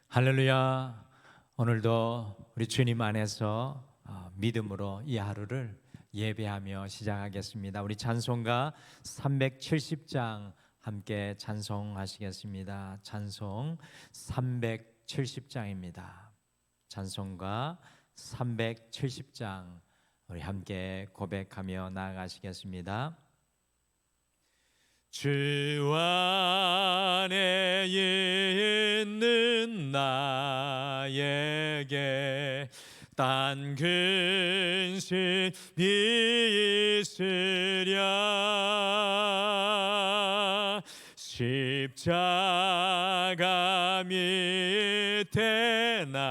할렐루야. 오늘도 우리 주님 안에서 믿음으로 이 하루를 예배하며 시작하겠습니다. 우리 찬송가 370장 함께 찬송하시겠습니다. 찬송 370장입니다. 찬송가 370장 우리 함께 고백하며 나아가시겠습니다. 주 안에 있는 나에게 딴 근심이 있으랴. 십자가 밑에 나가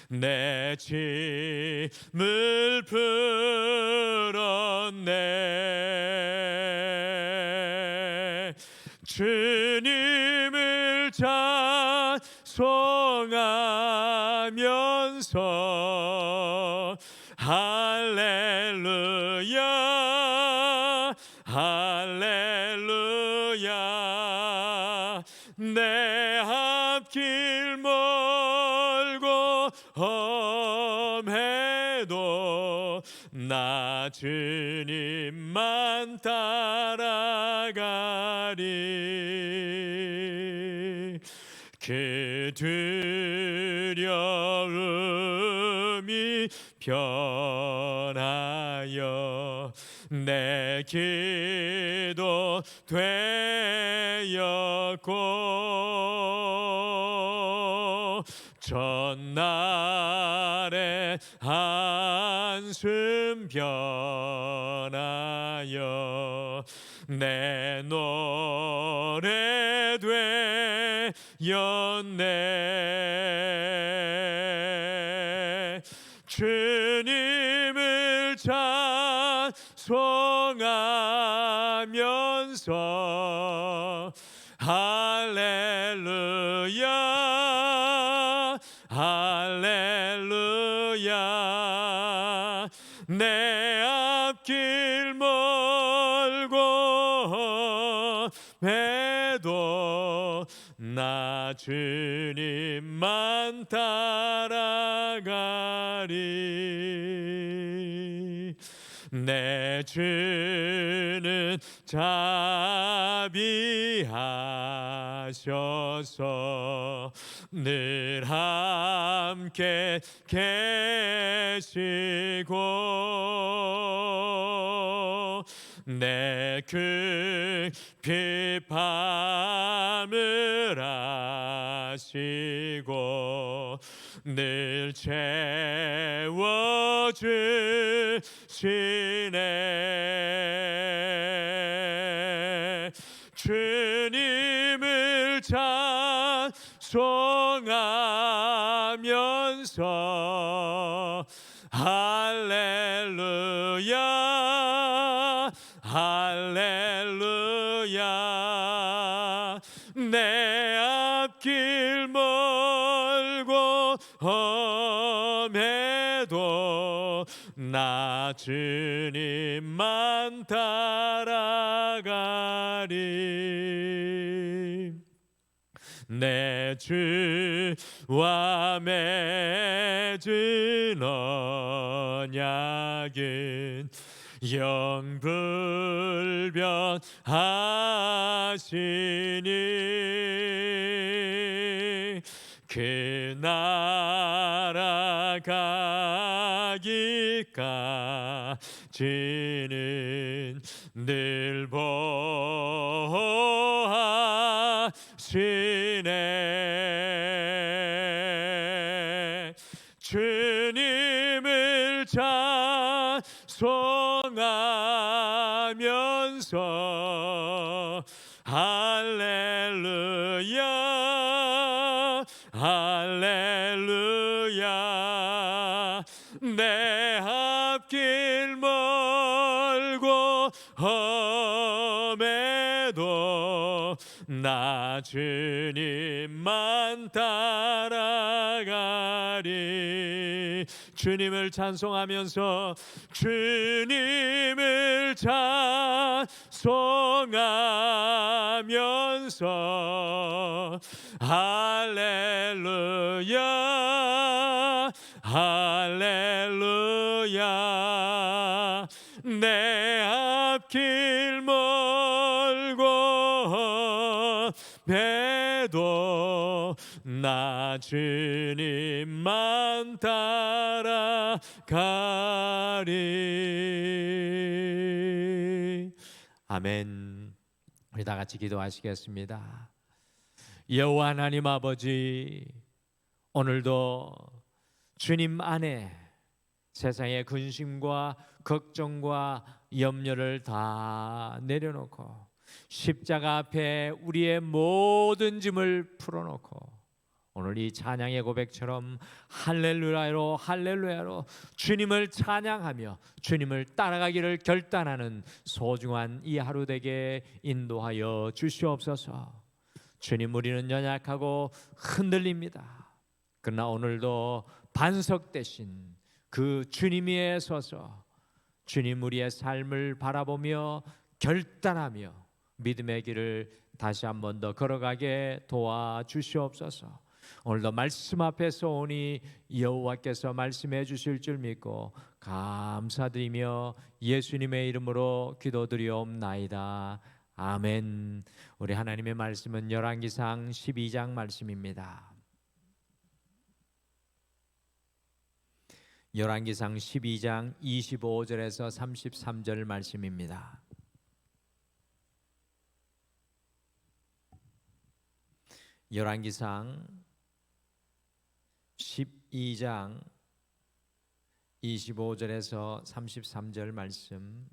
내 짐을 풀었네. 주님을 찬송하면서 할렐루야 할렐루야. 내 앞길 멀고 험해도 나 주님만 따라가리. 그 두려움이 변하여 내 기도 되었고 전날에 한숨 변하여 내 노래 되었네. 주님을 찬송하면서 할렐루야 할렐루야. 내 앞길 멀고 험해도 나 주님만 따라가리. 내 주는 자비하셔서 늘 함께 계시고 내 그 비밤을 아시고 늘 채워주시네. 주님을 찬송하면서 할렐루야 할렐루야. 내 앞길 멀고 험해도 나 주님만 따라가리. 내 주와 맺은 언약은 영불변하시니 그 나라 가기까지는 늘 보호하시네. 주님을 찬송하면서 할렐루야 할렐루야. 내 앞길 멀고 험해도 나 주님만 따라가리. 주님을 찬송하면서 주님을 찬송하면서 할렐루야 할렐루야 내 앞길 멀고 배도 나 주님만 따라가리. 아멘. 우리 다 같이 기도하시겠습니다. 여호와 하나님 아버지, 오늘도 주님 안에 세상의 근심과 걱정과 염려를 다 내려놓고 십자가 앞에 우리의 모든 짐을 풀어놓고 오늘 이 찬양의 고백처럼 할렐루야로 할렐루야로 주님을 찬양하며 주님을 따라가기를 결단하는 소중한 이 하루 되게 인도하여 주시옵소서. 주님, 우리는 연약하고 흔들립니다. 그러나 오늘도 반석 대신 그 주님 위에 서서 주님 우리의 삶을 바라보며 결단하며 믿음의 길을 다시 한 번 더 걸어가게 도와주시옵소서. 오늘도 말씀 앞에서 오니 여호와께서 말씀해 주실 줄 믿고 감사드리며 예수님의 이름으로 기도드리옵나이다. 아멘. 우리 하나님의 말씀은 열왕기상 12장 말씀입니다. 열왕기상 12장 25절에서 33절 말씀입니다. 열왕기상 12장 25절에서 33절 말씀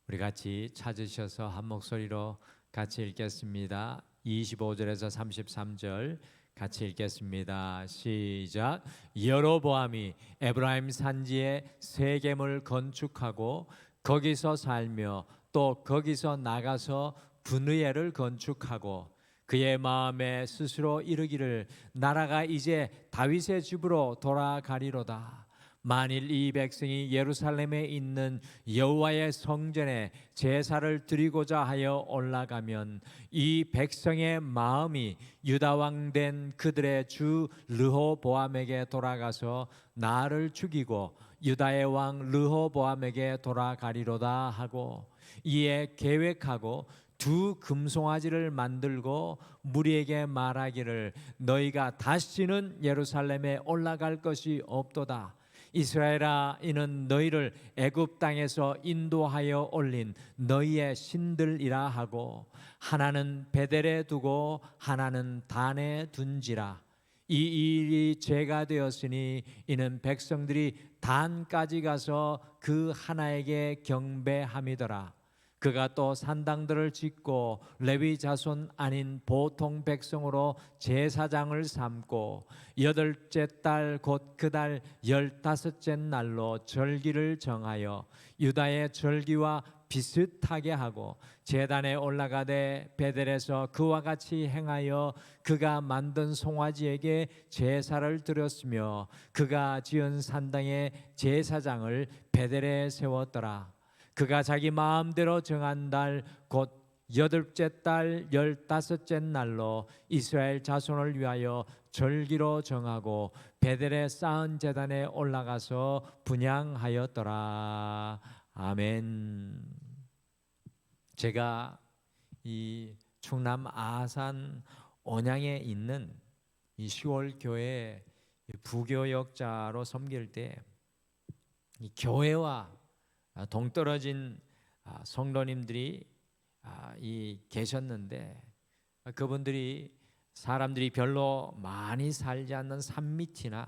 우리 같이 찾으셔서 한 목소리로 같이 읽겠습니다. 25절에서 33절 같이 읽겠습니다. 시작. 여로보암이 에브라임 산지에 세겜을 건축하고 거기서 살며 또 거기서 나가서 분의회를 건축하고 그의 마음에 스스로 이르기를 나라가 이제 다윗의 집으로 돌아가리로다. 만일 이 백성이 예루살렘에 있는 여호와의 성전에 제사를 드리고자 하여 올라가면 이 백성의 마음이 유다 왕 된 그들의 주 르호보암에게 돌아가서 나를 죽이고 유다의 왕 르호보암에게 돌아가리로다 하고 이에 계획하고 두 금송아지를 만들고 무리에게 말하기를 너희가 다시는 예루살렘에 올라갈 것이 없도다. 이스라엘아, 이는 너희를 애굽 땅에서 인도하여 올린 너희의 신들이라 하고 하나는 베델에 두고 하나는 단에 둔지라. 이 일이 죄가 되었으니 이는 백성들이 단까지 가서 그 하나에게 경배함이더라. 그가 또 산당들을 짓고 레위 자손 아닌 보통 백성으로 제사장을 삼고 여덟째 달 곧 그 달 15째 날로 절기를 정하여 유다의 절기와 비슷하게 하고 제단에 올라가되 베델에서 그와 같이 행하여 그가 만든 송아지에게 제사를 드렸으며 그가 지은 산당에 제사장을 베델에 세웠더라. 그가 자기 마음대로 정한 달 곧 여덟째 달 15째 날로 이스라엘 자손을 위하여 절기로 정하고 베델에 쌓은 제단에 올라가서 분향하였더라. 아멘. 제가 이 충남 아산 온양에 있는 이 시월교회 부교역자로 섬길 때 이 교회와 동떨어진 성도님들이 계셨는데 그분들이 사람들이 별로 많이 살지 않는 산 밑이나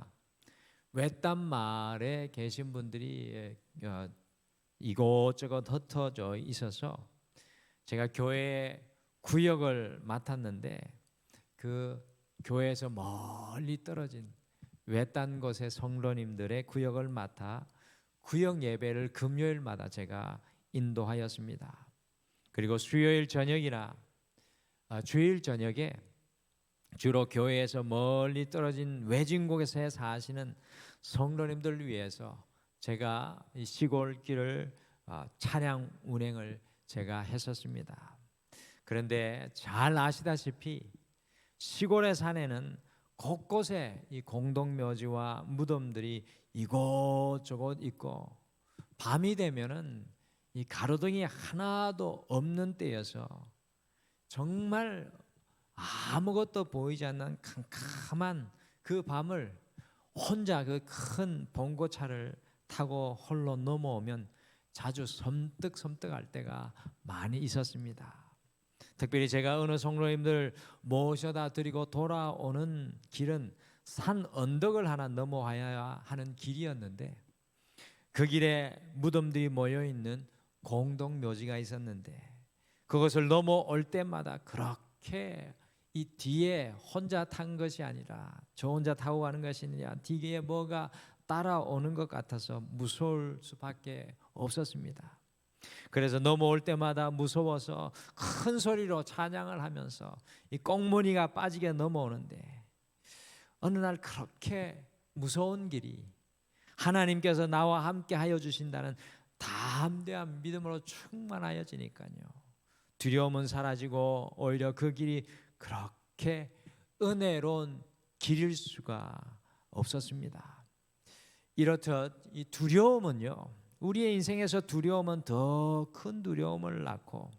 외딴 마을에 계신 분들이 이곳저곳 흩어져 있어서 제가 교회 구역을 맡았는데 그 교회에서 멀리 떨어진 외딴 곳의 성도님들의 구역을 맡아 구역 예배를 금요일마다 제가 인도하였습니다. 그리고 수요일 저녁이나 주일 저녁에 주로 교회에서 멀리 떨어진 외진곳에 사시는 성도님들을 위해서 제가 이 시골길을 차량 운행을 제가 했었습니다. 그런데 잘 아시다시피 시골의 산에는 곳곳에 이 공동묘지와 무덤들이 이곳저곳 있고, 밤이 되면은 이 가로등이 하나도 없는 때여서 정말 아무것도 보이지 않는 캄캄한 그 밤을 혼자 그 큰 봉고차를 타고 홀로 넘어오면 자주 섬뜩섬뜩할 때가 많이 있었습니다. 특별히 제가 어느 성도님들 모셔다 드리고 돌아오는 길은 산 언덕을 하나 넘어와야 하는 길이었는데, 그 길에 무덤들이 모여있는 공동묘지가 있었는데, 그것을 넘어올 때마다 그렇게 이 뒤에 혼자 탄 것이 아니라 저 혼자 타고 가는 것이 아니라 뒤에 뭐가 따라오는 것 같아서 무서울 수밖에 없었습니다. 그래서 넘어올 때마다 무서워서 큰 소리로 찬양을 하면서 이 꽁무니가 빠지게 넘어오는데, 어느 날 그렇게 무서운 길이 하나님께서 나와 함께 하여 주신다는 담대한 믿음으로 충만하여지니까요, 두려움은 사라지고 오히려 그 길이 그렇게 은혜로운 길일 수가 없었습니다. 이렇듯 이 두려움은요, 우리의 인생에서 두려움은 더 큰 두려움을 낳고,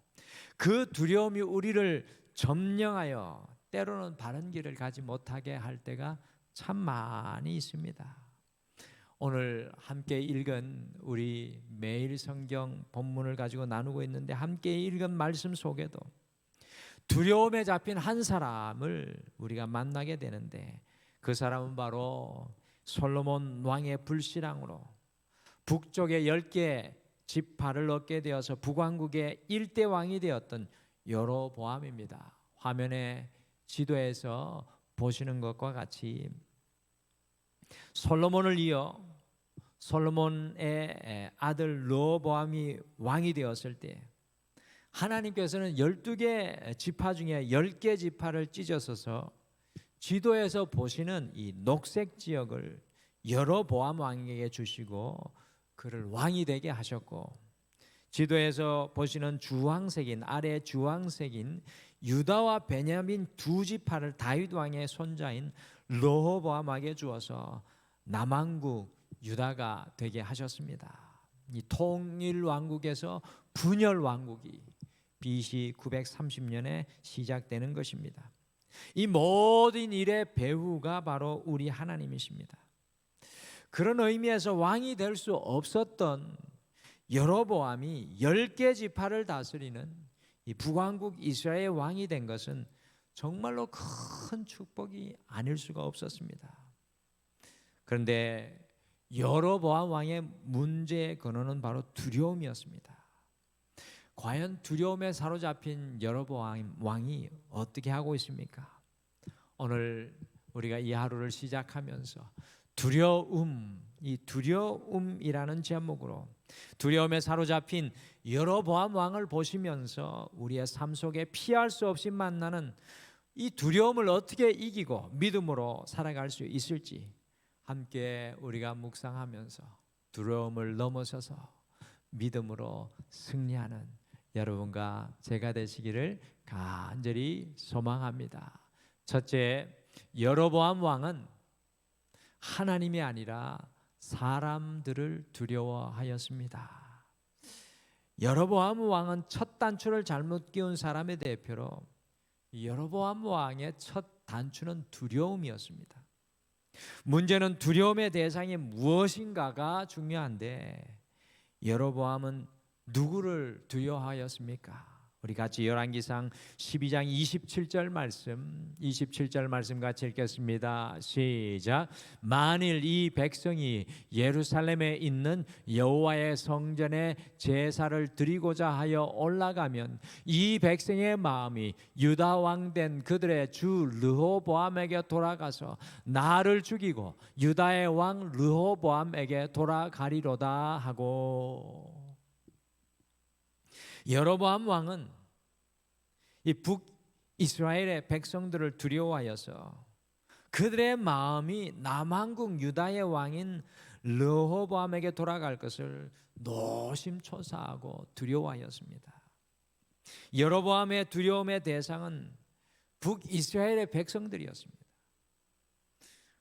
그 두려움이 우리를 점령하여 때로는 바른 길을 가지 못하게 할 때가 참 많이 있습니다. 오늘 함께 읽은 우리 매일 성경 본문을 가지고 나누고 있는데, 함께 읽은 말씀 속에도 두려움에 잡힌 한 사람을 우리가 만나게 되는데, 그 사람은 바로 솔로몬 왕의 불신앙으로 북쪽의 10개 지파를 얻게 되어서 북왕국의 1대 왕이 되었던 여로보암입니다. 화면에 지도에서 보시는 것과 같이 솔로몬을 이어 솔로몬의 아들 르호보암이 왕이 되었을 때, 하나님께서는 12개 지파 중에 10개 지파를 찢어서서 지도에서 보시는 이 녹색 지역을 여로보암 왕에게 주시고 그를 왕이 되게 하셨고, 지도에서 보시는 주황색인, 아래 주황색인 유다와 베냐민 두 지파를 다윗 왕의 손자인 르호보암에게 주어서 남왕국 유다가 되게 하셨습니다. 이 통일 왕국에서 분열 왕국이 BC 930년에 시작되는 것입니다. 이 모든 일의 배후가 바로 우리 하나님이십니다. 그런 의미에서 왕이 될 수 없었던 여로보암이 10개 지파를 다스리는 이 북왕국 이스라엘의 왕이 된 것은 정말로 큰 축복이 아닐 수가 없었습니다. 그런데 여로보암 왕의 문제의 근원은 바로 두려움이었습니다. 과연 두려움에 사로잡힌 여로보암 왕이 어떻게 하고 있습니까? 오늘 우리가 이 하루를 시작하면서 이 두려움이라는 제목으로 두려움에 사로잡힌 여로보암 왕을 보시면서 우리의 삶 속에 피할 수 없이 만나는 이 두려움을 어떻게 이기고 믿음으로 살아갈 수 있을지 함께 우리가 묵상하면서 두려움을 넘어서서 믿음으로 승리하는 여러분과 제가 되시기를 간절히 소망합니다. 첫째, 여로보암 왕은 하나님이 아니라 사람들을 두려워하였습니다. 여로보암 왕은 첫 단추를 잘못 끼운 사람의 대표로 여로보암 왕의 첫 단추는 두려움이었습니다. 문제는 두려움의 대상이 무엇인가가 중요한데, 여로보암은 누구를 두려워하였습니까? 우리 같이 열왕기상 12장 27절 말씀 같이 읽겠습니다. 시작. 만일 이 백성이 예루살렘에 있는 여호와의 성전에 제사를 드리고자 하여 올라가면 이 백성의 마음이 유다 왕 된 그들의 주 르호보암에게 돌아가서 나를 죽이고 유다의 왕 르호보암에게 돌아가리로다 하고, 여로보암 왕은 이 이스라엘의 백성들을 두려워하여서 그들의 마음이 남한국 유다의 왕인 르호보암에게 돌아갈 것을 노심초사하고 두려워하였습니다. 여로보암의 두려움의 대상은 북이스라엘의 백성들이었습니다.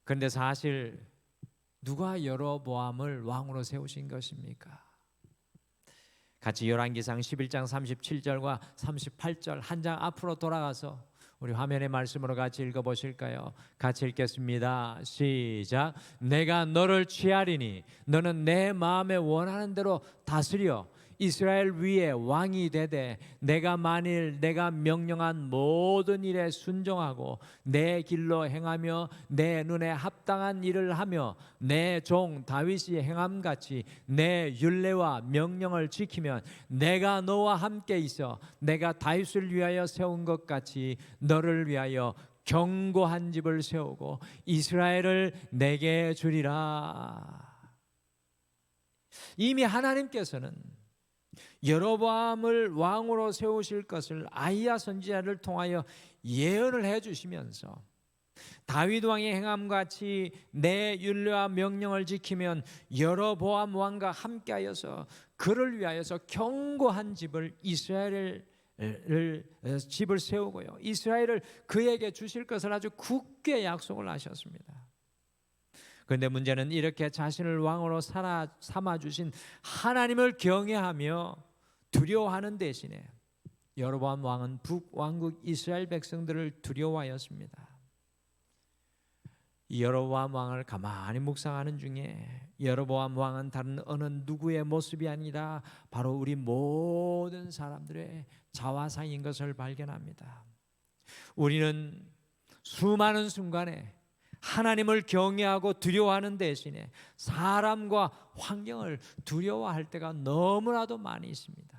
그런데 사실 누가 여로보암을 왕으로 세우신 것입니까? 같이 열왕기상 11장 37절과 38절 한 장 앞으로 돌아가서 우리 화면의 말씀으로 같이 읽어보실까요? 같이 읽겠습니다. 시작. 내가 너를 취하리니 너는 내 마음에 원하는 대로 다스려 이스라엘 위에 왕이 되되 내가 만일 내가 명령한 모든 일에 순종하고 내 길로 행하며 내 눈에 합당한 일을 하며 내 종 다윗이 행함같이 내 율례와 명령을 지키면 내가 너와 함께 있어 내가 다윗을 위하여 세운 것 같이 너를 위하여 견고한 집을 세우고 이스라엘을 내게 주리라. 이미 하나님께서는 여로보암을 왕으로 세우실 것을 아히야 선지자를 통하여 예언을 해주시면서 다윗 왕의 행함같이 내 율례와 명령을 지키면 여로보암 왕과 함께하여서 그를 위하여서 견고한 집을 이스라엘을 집을 세우고요 이스라엘을 그에게 주실 것을 아주 굳게 약속을 하셨습니다. 그런데 문제는 이렇게 자신을 왕으로 삼아주신 하나님을 경외하며 두려워하는 대신에 여로보암 왕은 북왕국 이스라엘 백성들을 두려워하였습니다. 이 여로보암 왕을 가만히 묵상하는 중에 여로보암 왕은 다른 어느 누구의 모습이 아니라 바로 우리 모든 사람들의 자화상인 것을 발견합니다. 우리는 수많은 순간에 하나님을 경외하고 두려워하는 대신에 사람과 환경을 두려워할 때가 너무나도 많이 있습니다.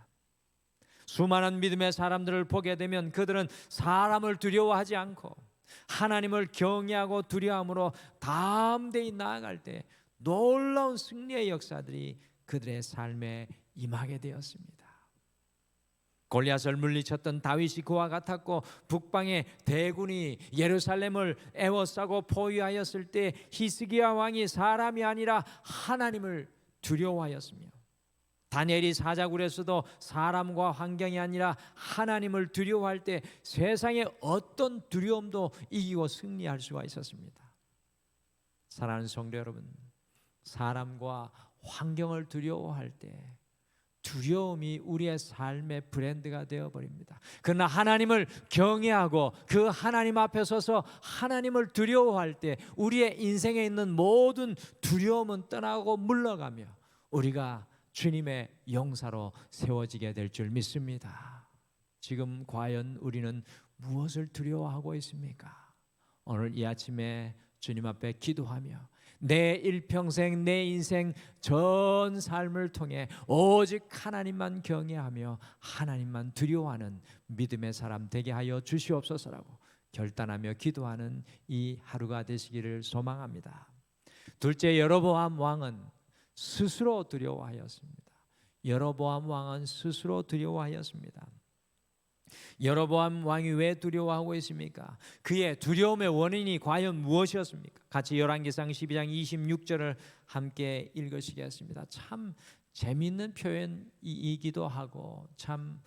수많은 믿음의 사람들을 보게 되면 그들은 사람을 두려워하지 않고 하나님을 경외하고 두려움으로 담대히 나아갈 때 놀라운 승리의 역사들이 그들의 삶에 임하게 되었습니다. 골리앗을 물리쳤던 다윗이 그와 같았고 북방의 대군이 예루살렘을 에워싸고 포위하였을 때 히스기야 왕이 사람이 아니라 하나님을 두려워하였으며 다니엘이 사자굴에서도 사람과 환경이 아니라 하나님을 두려워할 때 세상의 어떤 두려움도 이기고 승리할 수가 있었습니다. 사랑하는 성도 여러분, 사람과 환경을 두려워할 때 두려움이 우리의 삶의 브랜드가 되어버립니다. 그러나 하나님을 경외하고 그 하나님 앞에 서서 하나님을 두려워할 때 우리의 인생에 있는 모든 두려움은 떠나고 물러가며 우리가 주님의 용사로 세워지게 될 줄 믿습니다. 지금 과연 우리는 무엇을 두려워하고 있습니까? 오늘 이 아침에 주님 앞에 기도하며 내 일평생 내 인생 전 삶을 통해 오직 하나님만 경외하며 하나님만 두려워하는 믿음의 사람 되게 하여 주시옵소서라고 결단하며 기도하는 이 하루가 되시기를 소망합니다. 둘째, 여로보암 왕은 스스로 두려워하였습니다. 여로보암 왕은 스스로 두려워하였습니다. 여로보암 왕이 왜 두려워하고 있습니까? 그의 두려움의 원인이 과연 무엇이었습니까? 같이 열왕기상 12장 26절을 함께 읽으시겠습니다. 참 재미있는 표현이기도 하고 참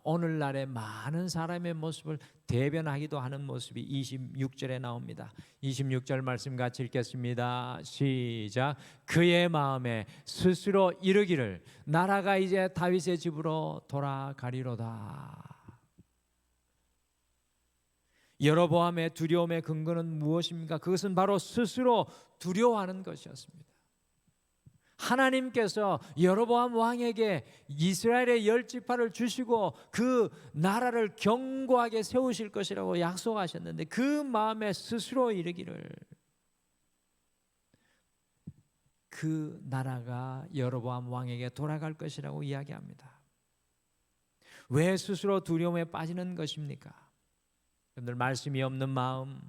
오늘날의 많은 사람의 모습을 대변하기도 하는 모습이 26절에 나옵니다. 26절 말씀 같이 읽겠습니다. 시작. 그의 마음에 스스로 이르기를 나라가 이제 다윗의 집으로 돌아가리로다. 여로보암의 두려움의 근거는 무엇입니까? 그것은 바로 스스로 두려워하는 것이었습니다. 하나님께서 여로보암 왕에게 이스라엘의 10지파를 주시고 그 나라를 견고하게 세우실 것이라고 약속하셨는데 그 마음에 스스로 이르기를 그 나라가 여로보암 왕에게 돌아갈 것이라고 이야기합니다. 왜 스스로 두려움에 빠지는 것입니까? 여러분들, 말씀이 없는 마음,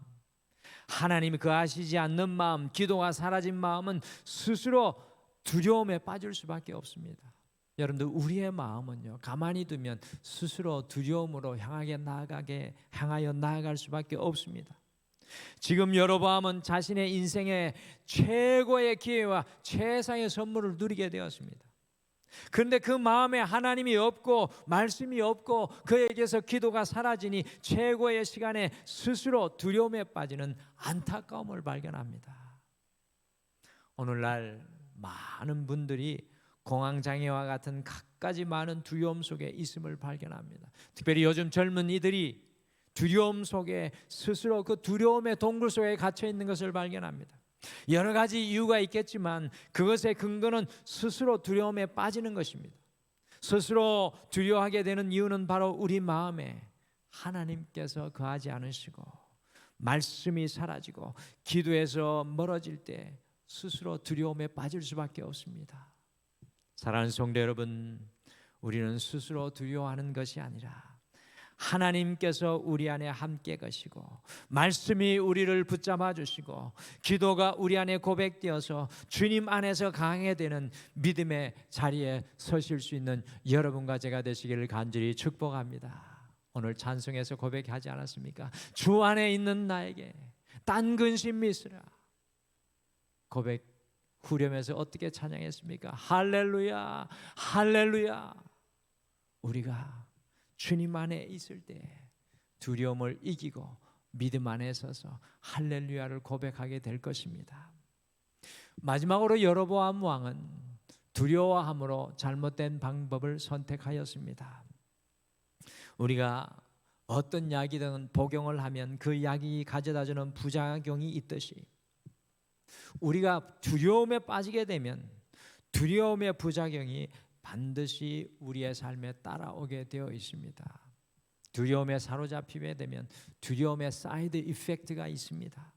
하나님이 거하시지 않는 마음, 기도가 사라진 마음은 스스로 두려움에 빠질 수밖에 없습니다. 여러분들, 우리의 마음은요, 가만히 두면 스스로 두려움으로 향하여 나아갈 수밖에 없습니다. 지금 여로보암은 자신의 인생의 최고의 기회와 최상의 선물을 누리게 되었습니다. 그런데 그 마음에 하나님이 없고 말씀이 없고 그에게서 기도가 사라지니 최고의 시간에 스스로 두려움에 빠지는 안타까움을 발견합니다. 오늘날 많은 분들이 공황장애와 같은 갖가지 많은 두려움 속에 있음을 발견합니다. 특별히 요즘 젊은이들이 두려움 속에 스스로 그 두려움의 동굴 속에 갇혀 있는 것을 발견합니다. 여러 가지 이유가 있겠지만 그것의 근거는 스스로 두려움에 빠지는 것입니다. 스스로 두려워하게 되는 이유는 바로 우리 마음에 하나님께서 거하지 않으시고 말씀이 사라지고 기도에서 멀어질 때 스스로 두려움에 빠질 수밖에 없습니다. 사랑하는 성도 여러분, 우리는 스스로 두려워하는 것이 아니라 하나님께서 우리 안에 함께 계시고 말씀이 우리를 붙잡아 주시고 기도가 우리 안에 고백되어서 주님 안에서 강하게 되는 믿음의 자리에 서실 수 있는 여러분과 제가 되시기를 간절히 축복합니다. 오늘 찬송에서 고백하지 않았습니까? 주 안에 있는 나에게 딴 근심 미스라. 고백 후렴에서 어떻게 찬양했습니까? 할렐루야, 할렐루야. 우리가 주님 안에 있을 때 두려움을 이기고 믿음 안에 서서 할렐루야를 고백하게 될 것입니다. 마지막으로 여로보암 왕은 두려워함으로 잘못된 방법을 선택하였습니다. 우리가 어떤 약이든 복용을 하면 그 약이 가져다주는 부작용이 있듯이 우리가 두려움에 빠지게 되면 두려움의 부작용이 반드시 우리의 삶에 따라오게 되어 있습니다. 두려움에 사로잡히게 되면 두려움의 사이드 이펙트가 있습니다.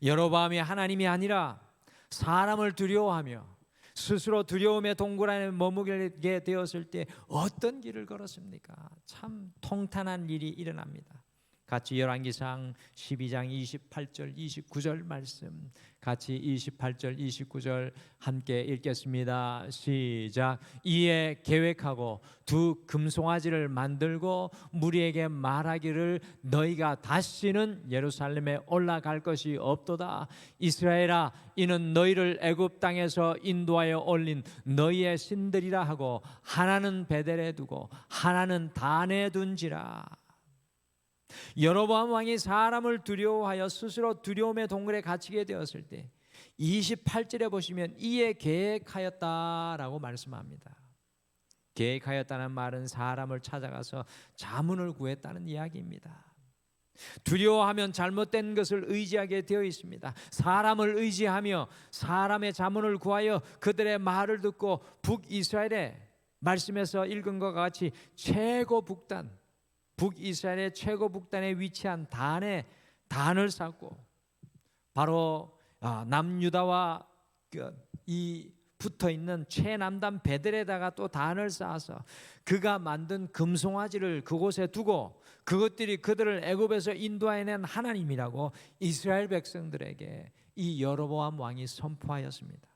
여로보암이 하나님이 아니라 사람을 두려워하며 스스로 두려움의 동굴 안에 머무게 되었을 때 어떤 길을 걸었습니까? 참 통탄한 일이 일어납니다. 같이 열왕기상 12장 28절 29절 말씀 같이 28절 29절 함께 읽겠습니다. 시작. 이에 계획하고 두 금송아지를 만들고 무리에게 말하기를 너희가 다시는 예루살렘에 올라갈 것이 없도다. 이스라엘아, 이는 너희를 애굽 땅에서 인도하여 올린 너희의 신들이라 하고 하나는 베델에 두고 하나는 단에 둔지라. 여로보암 왕이 사람을 두려워하여 스스로 두려움의 동굴에 갇히게 되었을 때 28절에 보시면 이에 계획하였다라고 말씀합니다. 계획하였다는 말은 사람을 찾아가서 자문을 구했다는 이야기입니다. 두려워하면 잘못된 것을 의지하게 되어 있습니다. 사람을 의지하며 사람의 자문을 구하여 그들의 말을 듣고 북이스라엘의 말씀에서 읽은 것과 같이 최고 북단 북이스라엘의 최고 북단에 위치한 단에 단을 쌓고 바로 남유다와 이 붙어있는 최남단 베델에다가 또 단을 쌓아서 그가 만든 금송아지를 그곳에 두고 그것들이 그들을 애굽에서 인도해낸 하나님이라고 이스라엘 백성들에게 이 여로보암 왕이 선포하였습니다.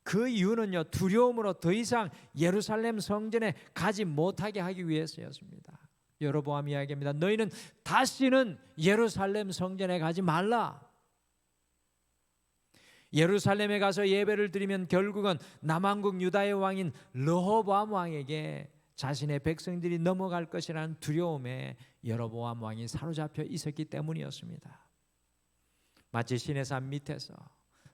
그 이유는요, 두려움으로 더 이상 예루살렘 성전에 가지 못하게 하기 위해서였습니다. 여로보암 이야기입니다. 너희는 다시는 예루살렘 성전에 가지 말라. 예루살렘에 가서 예배를 드리면 결국은 남왕국 유다의 왕인 르호보암 왕에게 자신의 백성들이 넘어갈 것이라는 두려움에 여로보암 왕이 사로잡혀 있었기 때문이었습니다. 마치 시내산 밑에서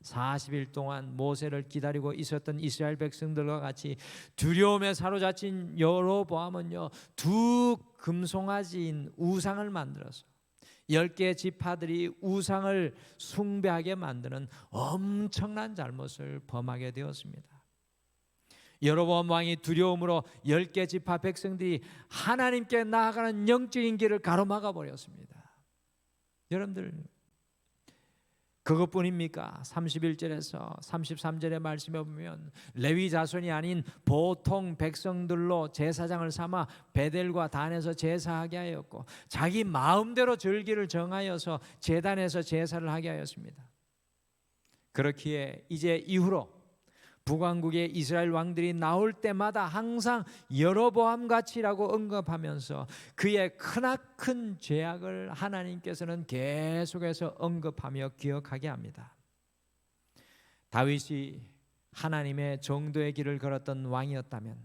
40일 동안 모세를 기다리고 있었던 이스라엘 백성들과 같이 두려움에 사로잡힌 여로보암은요, 두 금송아지인 우상을 만들어서 10개의 지파들이 우상을 숭배하게 만드는 엄청난 잘못을 범하게 되었습니다. 여로보암 왕이 두려움으로 10개 지파 백성들이 하나님께 나아가는 영적인 길을 가로막아 버렸습니다. 여러분들, 그것뿐입니까? 31절에서 33절의 말씀에 보면 레위 자손이 아닌 보통 백성들로 제사장을 삼아 베델과 단에서 제사하게 하였고 자기 마음대로 절기를 정하여서 제단에서 제사를 하게 하였습니다. 그렇기에 이제 이후로 북왕국의 이스라엘 왕들이 나올 때마다 항상 여로보암 같이라고 언급하면서 그의 크나큰 죄악을 하나님께서는 계속해서 언급하며 기억하게 합니다. 다윗이 하나님의 정도의 길을 걸었던 왕이었다면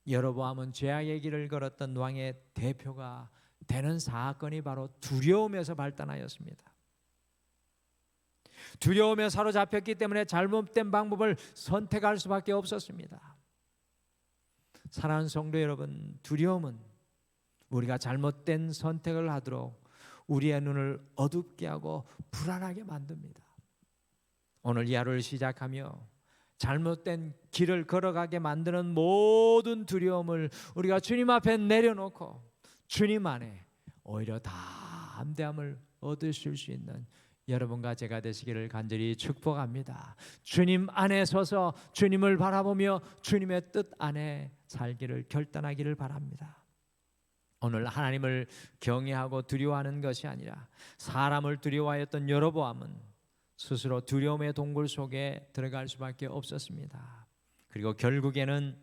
여로보암은 죄악의 길을 걸었던 왕의 대표가 되는 사건이 바로 두려움에서 발단하였습니다. 두려움에 사로잡혔기 때문에 잘못된 방법을 선택할 수밖에 없었습니다. 사랑하는 성도 여러분, 두려움은 우리가 잘못된 선택을 하도록 우리의 눈을 어둡게 하고 불안하게 만듭니다. 오늘 이 하루를 시작하며 잘못된 길을 걸어가게 만드는 모든 두려움을 우리가 주님 앞에 내려놓고 주님 안에 오히려 담대함을 얻으실 수 있는 여러분과 제가 되시기를 간절히 축복합니다. 주님 안에 서서 주님을 바라보며 주님의 뜻 안에 살기를 결단하기를 바랍니다. 오늘 하나님을 경외하고 두려워하는 것이 아니라 사람을 두려워하였던 여로보암은 스스로 두려움의 동굴 속에 들어갈 수밖에 없었습니다. 그리고 결국에는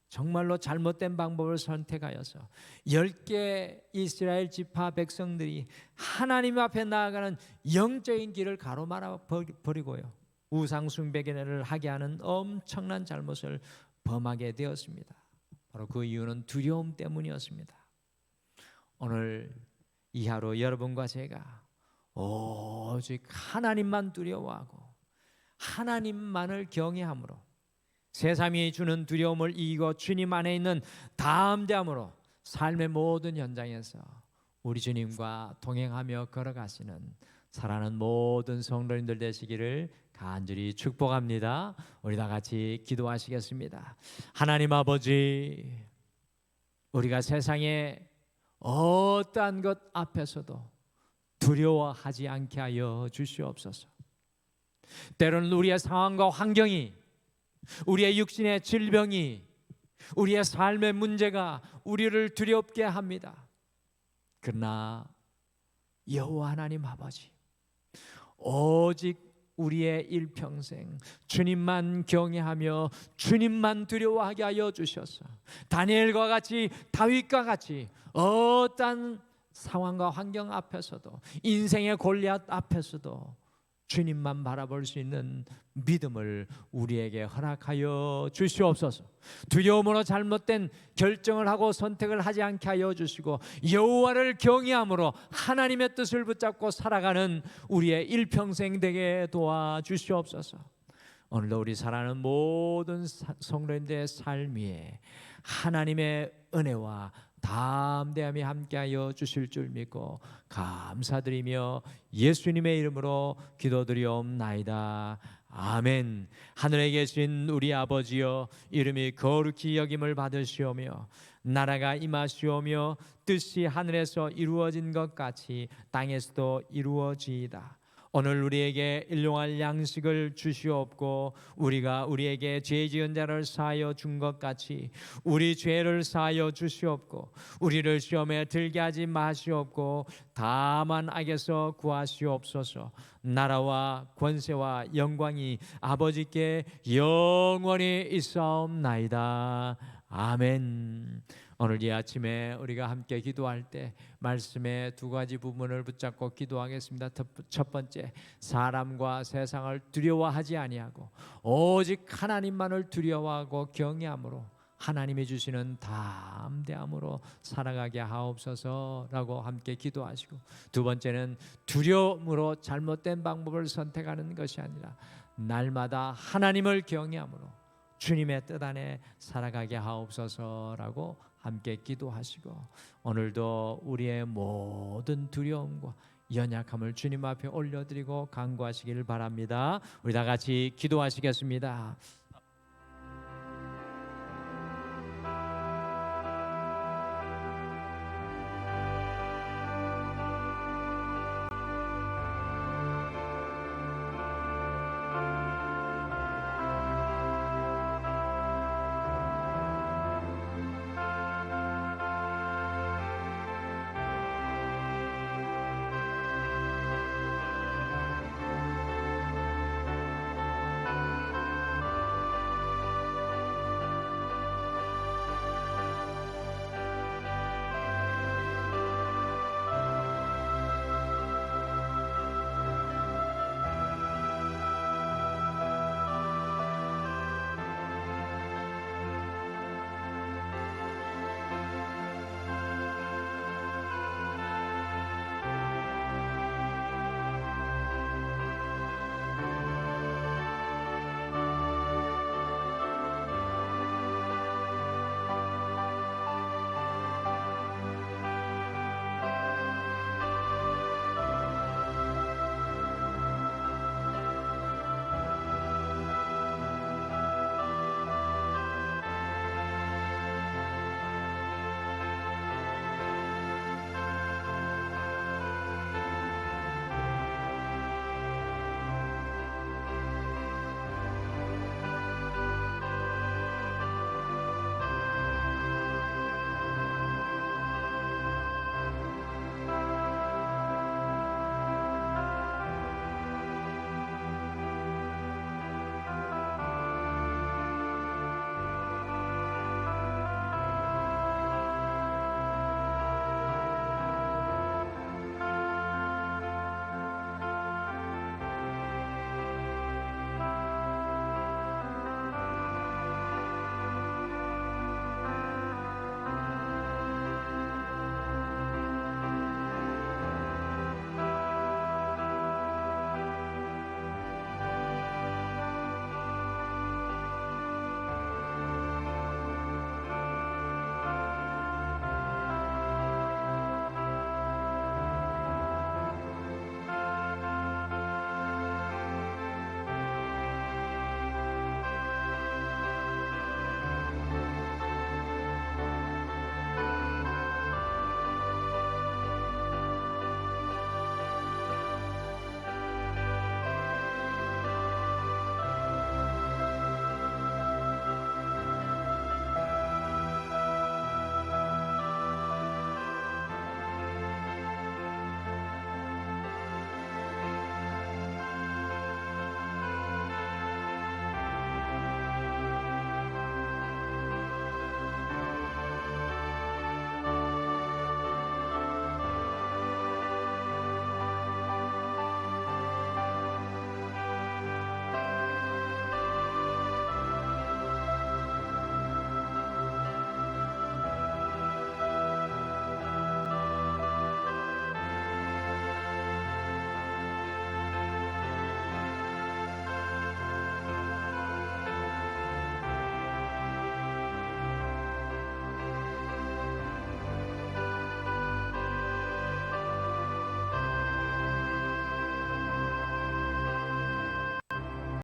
정말로 잘못된 방법을 선택하여서 10개 이스라엘 지파 백성들이 하나님 앞에 나아가는 영적인 길을 가로막아 버리고요, 우상 숭배를 하게 하는 엄청난 잘못을 범하게 되었습니다. 바로 그 이유는 두려움 때문이었습니다. 오늘 이 하루 여러분과 제가 오직 하나님만 두려워하고 하나님만을 경외함으로 세상이 주는 두려움을 이기고 주님 안에 있는 담대함으로 삶의 모든 현장에서 우리 주님과 동행하며 걸어가시는 사랑하는 모든 성도님들 되시기를 간절히 축복합니다. 우리 다 같이 기도하시겠습니다. 하나님 아버지, 우리가 세상에 어떠한 것 앞에서도 두려워하지 않게 하여 주시옵소서. 때로는 우리의 상황과 환경이, 우리의 육신의 질병이, 우리의 삶의 문제가 우리를 두렵게 합니다. 그러나 여호와 하나님 아버지, 오직 우리의 일평생 주님만 경외하며 주님만 두려워하게 하여 주셔서 다니엘과 같이, 다윗과 같이 어떠한 상황과 환경 앞에서도, 인생의 골리앗 앞에서도 주님만 바라볼 수 있는 믿음을 우리에게 허락하여 주시옵소서. 두려움으로 잘못된 결정을 하고 선택을 하지 않게 하여 주시고 여호와를 경외함으로 하나님의 뜻을 붙잡고 살아가는 우리의 일평생 되게 도와주시옵소서. 오늘도 우리 사랑하는 모든 성도님들의 삶 위에 하나님의 은혜와 담대함이 함께하여 주실 줄 믿고 감사드리며 예수님의 이름으로 기도드리옵나이다. 아멘. 하늘에 계신 우리 아버지여, 이름이 거룩히 여김을 받으시오며 나라가 임하시오며 뜻이 하늘에서 이루어진 것 같이 땅에서도 이루어지이다. 오늘 우리에게 일용할 양식을 주시옵고 우리가 우리에게 죄 지은 자를 사하여 준 것 같이 우리 죄를 사하여 주시옵고 우리를 시험에 들게 하지 마시옵고 다만 악에서 구하시옵소서. 나라와 권세와 영광이 아버지께 영원히 있사옵나이다. 아멘. 오늘 이 아침에 우리가 함께 기도할 때 말씀의 두 가지 부분을 붙잡고 기도하겠습니다. 첫 번째, 사람과 세상을 두려워하지 아니하고 오직 하나님만을 두려워하고 경외함으로 하나님이 주시는 담대함으로 살아가게 하옵소서라고 함께 기도하시고, 두 번째는 두려움으로 잘못된 방법을 선택하는 것이 아니라 날마다 하나님을 경외함으로 주님의 뜻 안에 살아가게 하옵소서라고 함께 기도하시고, 오늘도 우리의 모든 두려움과 연약함을 주님 앞에 올려드리고 간구하시기를 바랍니다. 우리 다 같이 기도하시겠습니다.